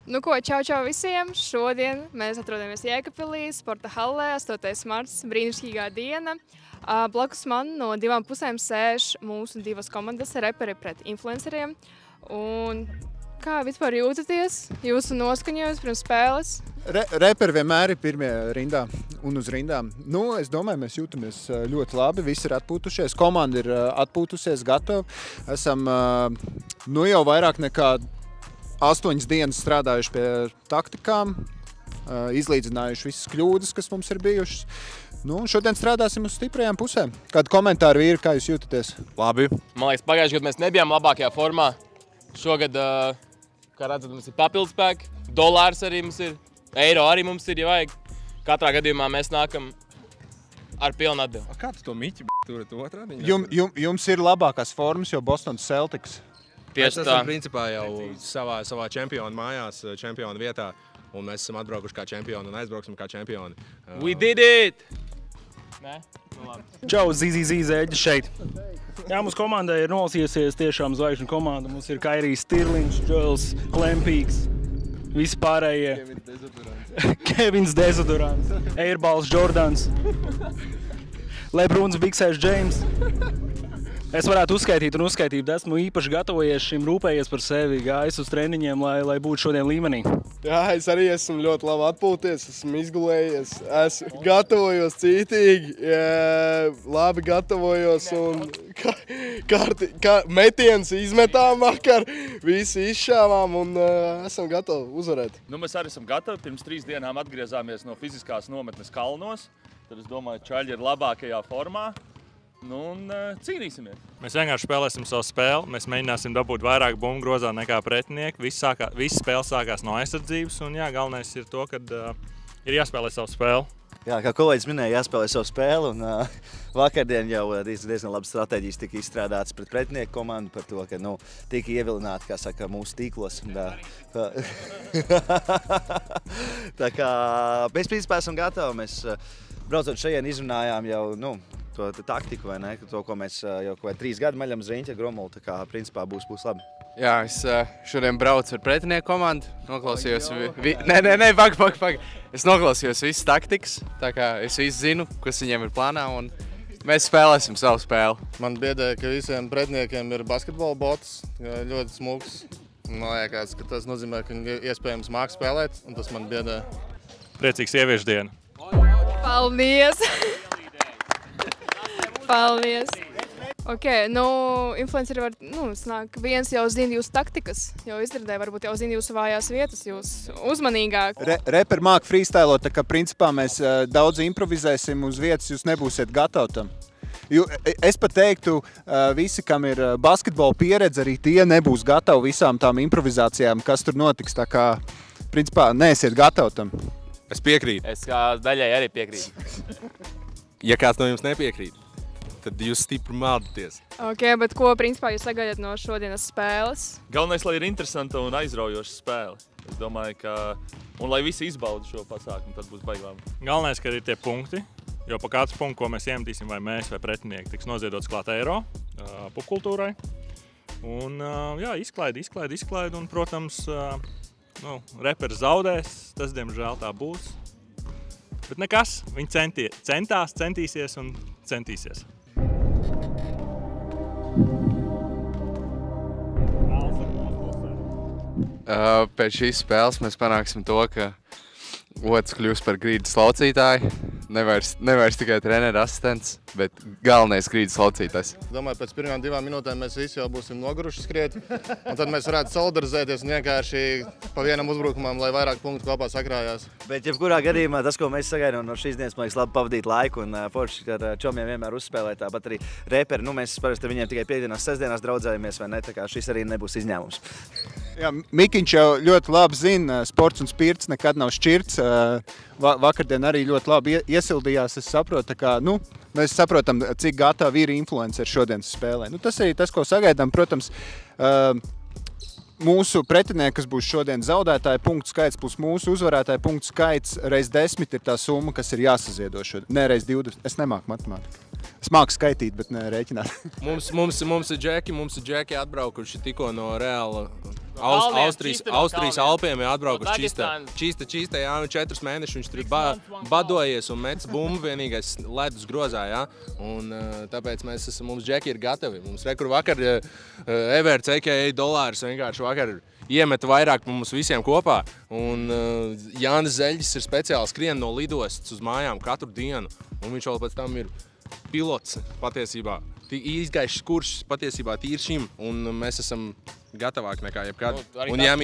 Nu ko, čau visiem! Šodien mēs atrodamies Jēkabpilī, sporta hallē, 8. marts, brīnišķīgā diena. Blakus man no divām pusēm sēž mūsu divas komandas, reperi pret influenceriem. Un kā vispār jūtaties? Jūsu noskaņojums pirms spēles? Reperi vienmēr ir pirmie rindā un uz rindām. Nu, es domāju, mēs jūtamies ļoti labi, visi ir atpūtušies, komanda ir atpūtusies, gatava. Esam nu jau vairāk nekā 8 dienas strādājuši pie taktikām, izlīdzinājuši visas kļūdas, kas mums ir bijušas. Nu, šodien strādāsim uz stiprajām pusēm. Kādi komentāri ir, kā jūs jūtaties? Labi. Man liekas, pagājušajā gadā mēs nebijām labākajā formā. Šogad, kā redzat, mums ir papildspēki, dolārs arī mums ir, eiro arī mums ir, ja vajag. Katrā gadījumā mēs nākam ar pilnu atdevi. Kā tu to miķi turat otrā? Jums ir labākās formas, jo Boston Celtics. Mēs esam principā jau savā čempionu mājās, čempionu vietā, un mēs esam atbraukuši kā čempioni un aizbrauksim kā čempioni. We did it! Nē? Nu labi. Čau, Zēģis šeit. Jā, mums komandai ir nolasījusies tiešām zvaigžņu komanda. Mums ir Kairijs Stirlings, Džoels Klempīgs, visi pārējie. Kevins Dezodorants, Airbals Jordans, Lebruns Biksēs Džeims. Es varētu uzskaitīt, bet esmu īpaši gatavojies šim, rūpējies par sevi, gājis uz treniņiem, lai būtu šodien līmenī. Jā, es arī esmu ļoti labi atpūties, esmu izgulējies, esmu gatavojos cītīgi, labi gatavojos un metiens izmetām vakar, visi izšāvām un esam gatavi uzvarēt. Nu, mēs arī esam gatavi, pirms 3 dienām atgriezāmies no fiziskās nometnes kalnos, tad es domāju, čaļi ir labākajā formā. Nu, un cīnīsimies. Mēs vienkārši spēlēsim savu spēli. Mēs mēģināsim dabūt vairāk bumbu grozā nekā pretinieki. Viss spēle sākās no aizsardzības. Un, jā, galvenais ir to, ka ir jāspēlē savu spēli. Jā, kā kolēģis minēja, jāspēlē savu spēli. Un, vakardien jau diezgan labas stratēģijas tika izstrādātas pret pretinieku komandu par to, ka tika ievilināti, kā saka, mūsu tīklos. Tā kā mēs principā esam gatavi. Mēs braucot šajien izrunājām jau to taktiku, vai ne? To, ko mēs jau 3 gadu maļam uz riņķa Gromulu, tā kā principā būs labi. Jā, es šodien braucu ar pretinieku komandu, noklausījos... Pag! Es noklausījos visas taktikas, tā kā es visu zinu, kas viņiem ir plānā, un mēs spēlēsim savu spēli. Man biedē, ka visiem pretiniekiem ir basketbola botas, ļoti smuks. Man liekas, ka tas nozīmē, ka iespējams māk spēlēt, un tas man biedē. Priecīgs sieviešu diena. Paldies! Paldies! Ok, influenceri var, snāk, viens jau zina jūsu taktikas, jau izrādē, varbūt jau zina jūsu vājās vietas, jūs uzmanīgāk. Reperi māk freestylot, tā kā principā mēs daudz improvizēsim uz vietas, jūs nebūsiet gatavi tam. Es pat teiktu, visi, kam ir basketbola pieredze, arī tie nebūs gatavi visām tām improvizācijām, kas tur notiks, tā kā principā neesiet gatavi tam. Es piekrītu. Es kā daļai arī piekrītu. Ja kāds no jums nepiekrīt, tad jūs stipri maldaties. Ok, bet ko principā jūs sagaidat no šodienas spēles? Galvenais, lai ir interesanta un aizraujoša spēle. Es domāju, ka... Un lai visi izbauda šo pasākumu, tad būs baigi labi. Galvenais, ka ir tie punkti, jo pa katru punktu, ko mēs iemetīsim, vai mēs, vai pretinieki, tiks noziedots klāt eiro popkultūrai. Un, jā, izklaidi, un, protams, reperi zaudēs, tas, diemžēl, tā būs. Bet nekas, viņi centīsies un centīsies. Pēc šīs spēles mēs panāksim to, ka otrs kļūs par grīdas laucītāju. Nevairs tikai treneru asistents, bet galvenais grīdas laucītājs. Domāju, pēc pirmajām 2 minūtēm mēs visi jau būsim noguruši skriet, un tad mēs varētu solidarizēties un vienkārši pa vienam uzbrukumam, lai vairāk punktu kopā sakrājās. Bet jebkurā gadījumā tas, ko mēs sagaidām no šīs dienas, man liekas labi pavadīt laiku un forši ar čomiem vienmēr uzspēlēt, tāpat arī reperi. Mēs parasti viņiem tikai piekdienās, sestdienās draudzējamies, vai ne, tā kā šis arī nebūs izņēmums. Jā, Mikiņš jau ļoti labi zina, sports un spirts nekad nav šķirts. Vakardien arī ļoti labi iesildījās, es saprotu, tā kā, mēs saprotam, cik gatavi ir influenceri šodienas spēlē. Tas arī tas, ko sagaidām, protams, mūsu pretinieki, kas būs šodien zaudētāji punktu skaits, plus mūsu uzvarētāji punktu skaits reiz 10 ir tā summa, kas ir jāsaziedo šodien. Nē, reiz 20. Es nemāku matemātiku. Es māku skaitīt, bet ne rēķināt. Mums ir džeki atbraukuši tikko no Reāla Austrijas Alpiem ir atbraukuši Dagestānas. čista, jā, un 4 mēnešus viņš tur ir badojies un metis bumbu vienīgais ledus grozā, jā. Un tāpēc mums džeki ir gatavi. Mums rekur vakar Everts, a.k.a. Dolārs, vienkārši vakar iemeta vairāk mums visiem kopā. Un Jānis Zeļģis ir speciāli skrien no lidostas uz mājām katru dienu. Un viņš vēl pēc tam ir pilots patiesībā. Izgaišs kuršs patiesībā tīri šim, un mēs esam gatavāki nekā jebkad. Un ja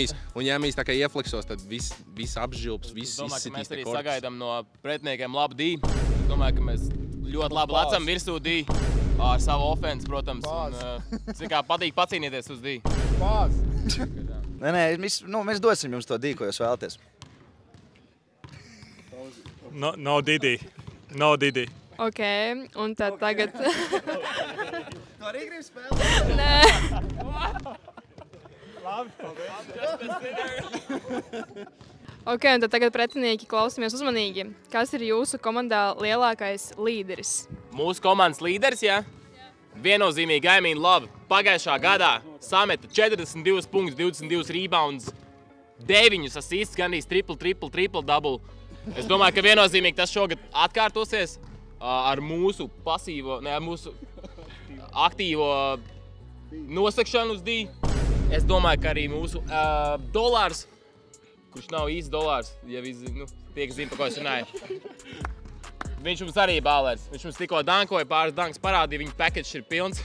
mēs tā kā iefleksos, tad viss apžilps, viss izsitīs. Mēs arī sagaidām no pretiniekiem labu dī. Es domāju, ka mēs ļoti labi lecam virsū dī ar savu ofensu, protams. Un kā patīk pacīnīties uz dī. Nē, mēs dosim jums to dī, ko jūs vēlaties. No Didi. No Didi. Ok, un tad tagad... Tu arī gribi spēlēt? Nē. Ok, un tad tagad pretinieki klausamies uzmanīgi. Kas ir jūsu komandā lielākais līderis? Mūsu komandas līderis, jā? Viennozīmīgi I mean love. Pagājušā gadā sameta 42 punktus, 22 rebounds, 9 assists, gandrīz triple double. Es domāju, ka viennozīmīgi tas šogad atkārtosies ar mūsu pasīvo, ne, ar mūsu aktīvo nosakšanu uz dī. Es domāju, ka arī mūsu Dolārs, kurš nav īsts Dolārs, ja tie, kas zina, pa ko es runāju. Viņš mums arī bālērs. Viņš mums tikko dankoja, pāris dankas parādīja, viņa package ir pilns.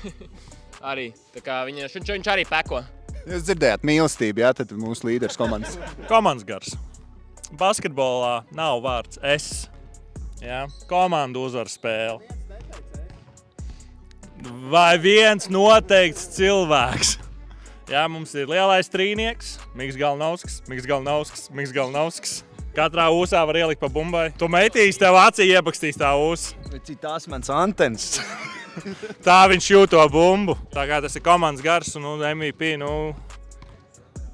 Arī. Tā kā viņš arī peko. Jūs dzirdējāt mīlestību, jā, tad mūsu līderis komandas. Komandas gars. Basketbolā nav vārds es. Jā, komanda uzvar spēli. Vai viens noteikts cilvēks? Jā, mums ir lielais trīnieks, Miks Galnauskas. Katrā ūsā var ielikt pa bumbai. Tu metīs, tev acī iepakstīs tā ūs. Cik tās mans antens. Tā viņš jūt to bumbu. Tā kā tas ir komandas gars un MVP,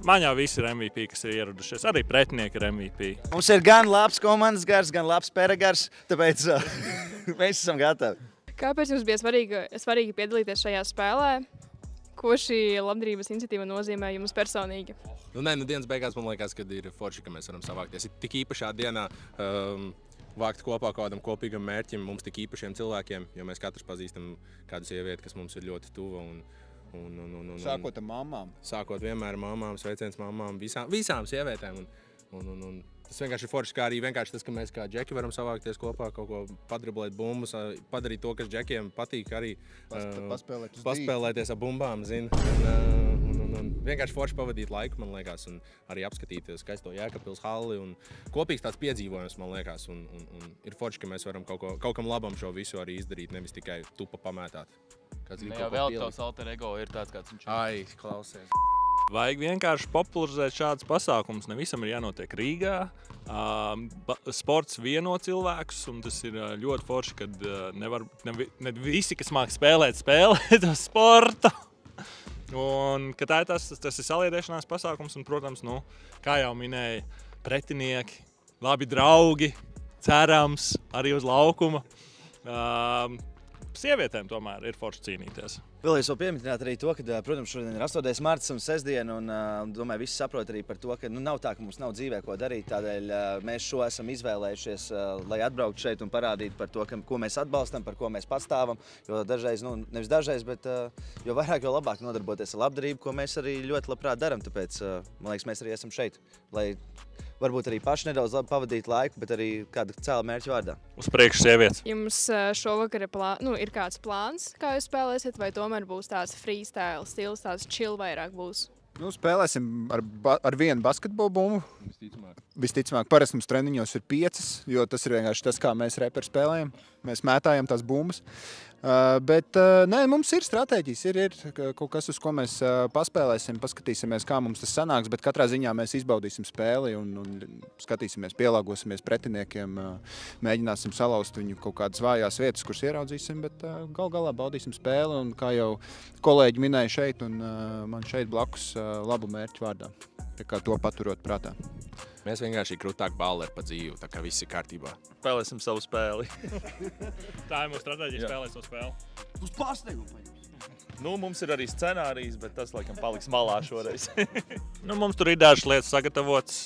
man jau visi ir MVP, kas ir ieradušies. Arī pretinieki ir MVP. Mums ir gan labs komandas gars, gan labs peragars, tāpēc mēs esam gatavi. Kāpēc jums bija svarīgi piedalīties šajā spēlē? Ko šī labdarības iniciatīva nozīmē jums personīgi? Dienas beigās man liekas, ka ir forši, ka mēs varam savākties. Tik īpašā dienā vākt kopā kādam kopīgam mērķim, mums tik īpašiem cilvēkiem, jo mēs katrs pazīstam kādu sievieti, kas mums ir ļoti tuva. Sākot ar mamām. Sākot vienmēr mamām, sveiciens mamām, visām sievietēm. Tas vienkārši ir forši, kā arī vienkārši tas, ka mēs kā džeki varam savākties kopā, kaut ko padriblēt bumbas, padarīt to, kas džekiem patīk arī paspēlēties ar bumbām, zin. Un vienkārši forši pavadīt laiku, man liekas, un arī apskatīt skaisto Jēkabpils halli. Kopīgs tāds piedzīvojums, man liekas, un ir forši, ka mēs varam kaut kam labam šo visu arī izdarīt, nevis tikai tupa pamētāt. Jā, vēl tavs alter ego ir tāds, kāds viņš ir. Ai, klausies. Vajag vienkārši popularizēt šādus pasākumus. Ne visam ir jānotiek Rīgā. Sports vieno cilvēkus, un tas ir ļoti forši, kad ne visi, kas māk spēlēt to sportu. Un ka tas ir saliedēšanās pasākums, un, protams, kā jau minēja, pretinieki, labi draugi, cerams, arī uz laukuma. Sievietēm tomēr ir forši cīnīties. Vēl es vēl pieminēt arī to, ka, protams, šodien ir 8. marts un sestdiena, un domāju, visi saprot arī par to, ka nav tā, ka mums nav dzīvē ko darīt, tādēļ mēs šo esam izvēlējušies, lai atbrauktu šeit un parādītu par to, ko mēs atbalstam, par ko mēs patstāvam, jo dažreiz, nevis dažreiz, bet jo vairāk, jo labāk nodarboties ar labdarību, ko mēs arī ļoti labprāt daram, tāpēc, man liekas, mēs arī esam šeit, lai varbūt arī paši nedaudz labi pavadīt laiku, bet arī kāda cēla mērķa vārdā. Uz priekšu sievietes. Jums šovakar ir kāds plāns, kā jūs spēlēsiet, vai tomēr būs tāds freestyle stils, tāds chill vairāk būs? Spēlēsim ar vienu basketbolu bumbu. Visticamāk, parasti mums treniņos ir 5, jo tas ir vienkārši tas, kā mēs reperi spēlējam. Mēs mētājam tās bumbas. Bet nē, mums ir stratēģijas, ir kaut kas, uz ko mēs paspēlēsim, paskatīsimies, kā mums tas sanāks, bet katrā ziņā mēs izbaudīsim spēli un skatīsimies, pielāgosimies pretiniekiem, mēģināsim salauzt viņu kaut kādas vājās vietas, kuras ieraudzīsim, bet galā baudīsim spēli un kā jau kolēģi minēja šeit un man šeit blakus labu mērķu vārdā. Tā kā to paturot prātā. Mēs vienkārši krutāk balleri pa dzīvi, tā kā viss ir kārtībā. Spēlēsim savu spēli. Tā ir mūsu stratēģija, spēlēt savu spēli. Uz pārsteigumu paņems. Nu, mums ir arī scenārijs, bet tas, laikam, paliks malā šoreiz. Nu, mums tur ir dažas lietas sagatavotas.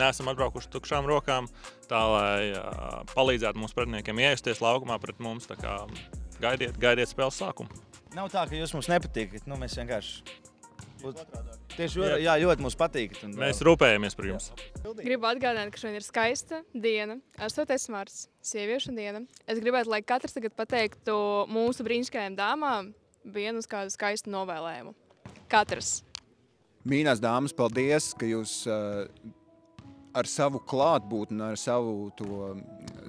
Neesam atbraukuši tukšām rokām, tā lai palīdzētu mūsu pretiniekiem iejusties laukumā pret mums. Tā kā gaidiet spēles sākumu. Nav tā, ka jūs mums nepatīkat. Nu, mēs vienkārši... Tieši ļoti mums patīk. Mēs rūpējamies par jums. Gribu atgādināt, ka šodien ir skaista diena, 8. marts, sieviešu diena. Es gribētu, lai katrs tagad pateiktu mūsu brīnišķīgajām dāmām vienu uz kādu skaistu novēlējumu. Katrs. Mīļās dāmas, paldies, ka jūs ar savu klātbūtni, ar savu to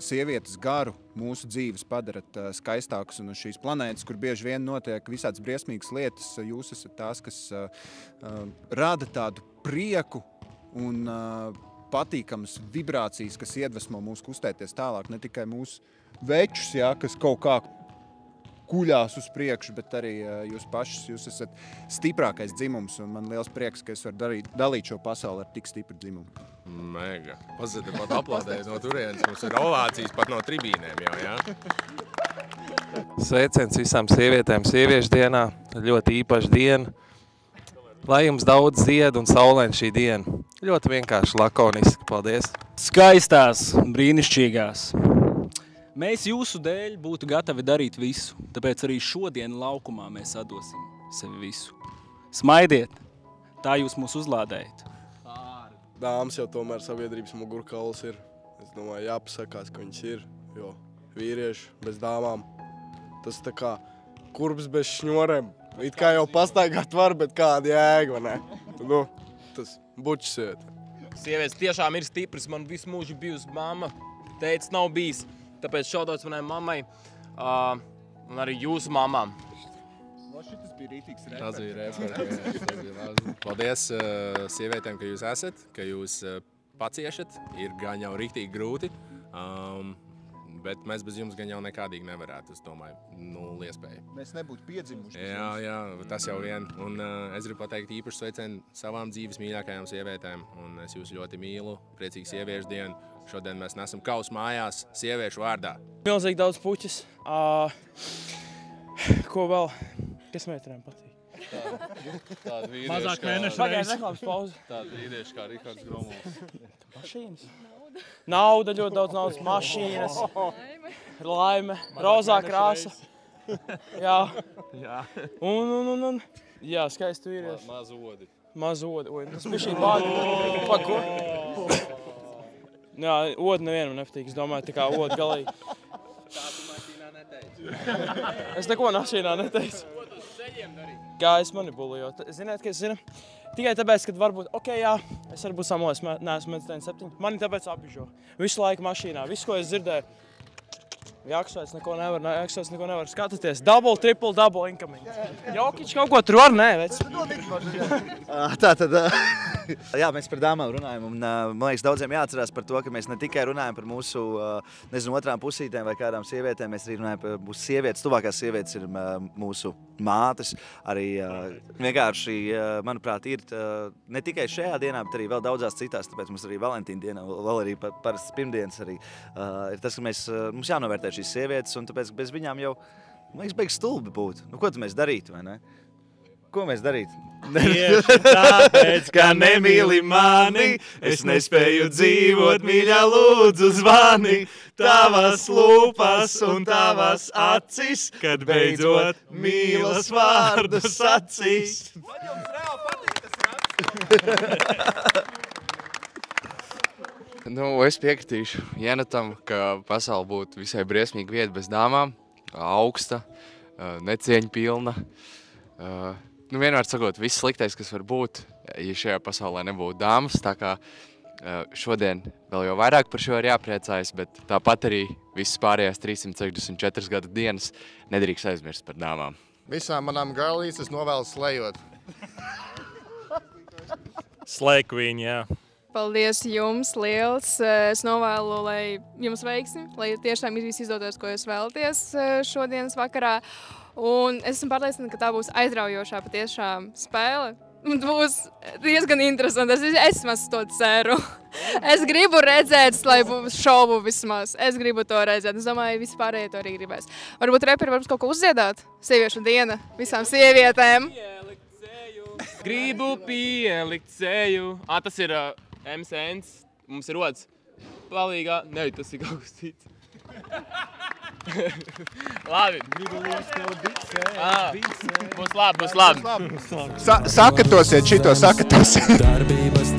sievietes garu mūsu dzīves padarat skaistākas un uz šīs planētas, kur bieži vien notiek visādas briesmīgas lietas. Jūs esat tās, kas rada tādu prieku un patīkamas vibrācijas, kas iedvesmo mūs kustēties tālāk. Ne tikai mūsu večus, kas kaut kā kuļās uz priekšu, bet arī jūs pašas. Jūs esat stiprākais dzimums, un man liels prieks, ka es varu dalīt šo pasauli ar tik stipru dzimumu. Mega. Pazadi, pat aplaudēju no turienes. Mums ir ovācijas pat no tribīnēm jau, jā? Sveiciens visām sievietēm sieviešu dienā. Ļoti īpaša diena. Lai jums daudz zied un saulaina šī diena. Ļoti vienkārši lakoniski. Paldies. Skaistās, brīnišķīgās. Mēs jūsu dēļ būtu gatavi darīt visu, tāpēc arī šodien laukumā mēs atdosim sevi visu. Smaidiet, tā jūs mūs uzlādējat. Dāmas jau tomēr sabiedrības mugurkauls ir. Es domāju, jāpasakās, ka viņas ir, jo vīrieši bez dāmām. Tas tā kā kurbs bez šņorem. It kā jau pastaigāt var, bet kāda jēga, vai ne? Nu, tas bučs iet. Sievietes tiešām ir stipras, man visu mūžu bijusi mamma. Teicis nav bijis. Tāpēc šaudauts manai mammai un arī jūsu mamām. Šitas bija rītīgs Tas bija reperti. Paldies sievietēm, ka jūs esat, ka jūs paciešat. Ir gan jau riktīgi grūti, bet mēs bez jums gan jau nekādīgi nevarētu, es domāju, nulle iespēja. Mēs nebūtu piedzimuši. Jā, tas jau vien. Un es gribu pateikt īpaši sveicienu savām dzīves mīļākajām sievietēm. Un es jūs ļoti mīlu. Priecīgu sieviešu dienu. Šodien mēs nesam kaus mājās sieviešu vārdā. Milzīgi daudz puķis. Ko vēl? Kas meitenēm patīk? Tāda vīrieši Mazāk mēnešu Pagaid, reklāmas pauze. Tāda vīrieši kā Rihards Gromols. Mašīnas. Nauda, ļoti daudz naudas. Mašīnas. Laime. Rozā krāsa. Jā. Un. Jā, skaisti vīrieši. Mazodi. Mazodi. Oi, tas bija šī bāga. Pako. Jā, odi nevienam nepatīk. Es domāju, tā kā odi galīgi. Tā tu mašīnā neteici. Es neko mašīnā neteicu. Ko tu uz ceļiem darīt? Kā es manipulēju. Ziniet, ka es zinu? Tikai tāpēc, ka varbūt, jā, es varu būt samolēs, neesmu medicīnas 7. Mani tāpēc apjužo. Visu laiku mašīnā. Visu, ko es dzirdēju. Jāksvēc neko nevar skatīties. Double, triple incoming. Jokič kaut ko tur var, nē, vec. Tātad, jā, mēs par dāmām runājam, un man liekas, daudziem jāatcerās par to, ka mēs ne tikai runājam par mūsu, otrām pusītēm vai kādām sievietēm, mēs arī runājam par mūsu sievietes, tuvākās sievietes ir mūsu mātes, arī vienkārši, manuprāt, ir ne tikai šajā dienā, bet arī vēl daudzās citās, tāpēc mums arī Valentīna dienā, vēl arī parastas pirmdienas arī ir tas, ka mums jānovērtē šīs sievietes, un tāpēc bez viņām jau, man liekas, beigas stulbi būtu. Nu, ko tad mēs darītu, vai ne? Ko mēs darītu? Tieši tāpēc, ka nemīli mani, es nespēju dzīvot, mīļā, lūdzu zvani. Tavas lūpas un tavas acis, kad beidzot mīlas vārdu sacīs. Man jums reāli patīk tas rats. Es piekritīšu Jenatam, ka pasaule būtu visai briesmīga vieta bez dāmām, augsta, necieņa pilna. Vienmēr sakot, viss sliktais, kas var būt, ja šajā pasaulē nebūtu dāmas, tā kā šodien vēl jau vairāk par šo ir jāpriecājas, bet tāpat arī visas pārējās 364 gadu dienas nedrīkst aizmirst par dāmām. Visām manām girlīs es novēlu slejot. Slay queen, jā. Paldies jums liels. Es novēlu, lai jums veiksmi, lai tiešām viss izdotos, ko jūs vēlaties šodienas vakarā. Un es esmu pārliecināta, ka tā būs aizraujošā patiešām spēle. būs diezgan interesanti. Es maz to ceru. Es gribu redzēt, lai būs šovu vismaz. Es gribu to redzēt. Es domāju, vispārējie to arī gribēs. Varbūt reperi varbūt kaut ko uzdziedāt? Sieviešu diena visām sievietēm. Gribu pielikt seju. Tas ir MCNs. Mums ir rodas. Palīgā. Nē, tas ir kaut kas cits. Labi. Gribu līdz tev bicē. Būs labi. Sakatosiet šito, sakatosiet. Darbības